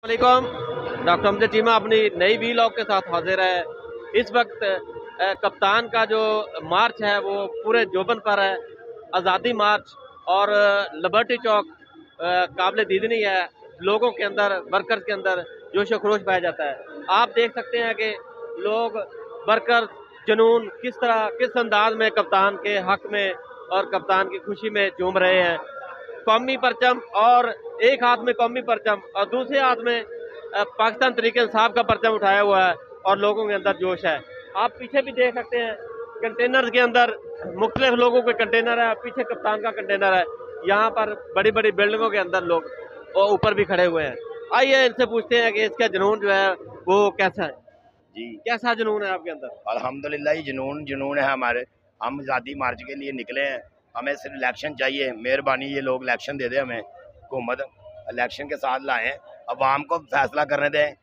वालेकुम। डॉक्टर अमजद चीमा अपनी नई वीलॉग के साथ हाजिर है। इस वक्त कप्तान का जो मार्च है वो पूरे जोबन पर है। आज़ादी मार्च और लिबर्टी चौक काबिल दीदनी है। लोगों के अंदर, वर्कर्स के अंदर जोश व खरोश पाया जाता है। आप देख सकते हैं कि लोग, वर्कर्स, जुनून किस अंदाज में कप्तान के हक में और कप्तान की खुशी में झूम रहे हैं। कौमी परचम, और एक हाथ में कौमी परचम और दूसरे हाथ में पाकिस्तान तरीके इंसाफ का परचम उठाया हुआ है और लोगों के अंदर जोश है। आप पीछे भी देख सकते हैं, कंटेनर के अंदर मुख्तलिफ लोगों के कंटेनर है, पीछे कप्तान का कंटेनर है। यहाँ पर बड़ी बड़ी बिल्डिंगों के अंदर लोग और ऊपर भी खड़े हुए हैं। आइए इनसे पूछते हैं कि इसका जुनून जो है वो कैसा है। जी, कैसा जुनून है आपके अंदर? अल्हम्दुलिल्लाह ही जुनून जुनून है हमारे। हम आज़ादी मार्च के लिए निकले हैं। हमें सिर्फ इलेक्शन चाहिए। मेहरबानी ये लोग इलेक्शन दे दें हमें, हुकूमत इलेक्शन के साथ लाएं, अवाम को फैसला करने दें,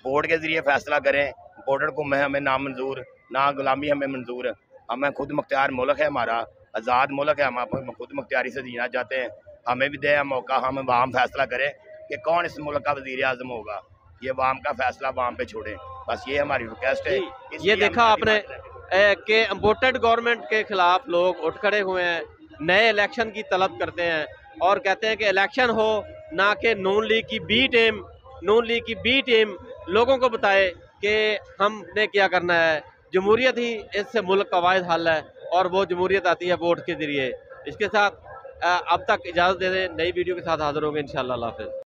वोट के ज़रिए फैसला करें। बॉर्डर को हमें ना मंजूर, ना गुलामी हमें मंजूर। हमें खुद मुख्तियार मुल्क है हमारा, आज़ाद मुल्क है। हम खुद मुख्तियारी से जीना चाहते हैं। हमें भी दें मौका, हम अवाम फैसला करें कि कौन इस मुल्क का वज़ीर आज़म होगा। ये अवाम का फैसला अवाम पे छोड़ें, बस ये हमारी रिक्वेस्ट है। ये देखा आपने कि इम्पोर्टेड गवर्नमेंट के खिलाफ लोग उठ खड़े हुए हैं, नए इलेक्शन की तलब करते हैं और कहते हैं कि इलेक्शन हो, ना कि नून लीग की बी टीम लोगों को बताए कि हमने क्या करना है। जमहूरियत ही इससे मुल्क का वाहिद हल है और वो जमहूरियत आती है वोट के ज़रिए। इसके साथ अब तक इजाज़त दे दें, नई वीडियो के साथ हाज़िर होंगे इंशाअल्लाह। अल्लाह हाफ़िज़।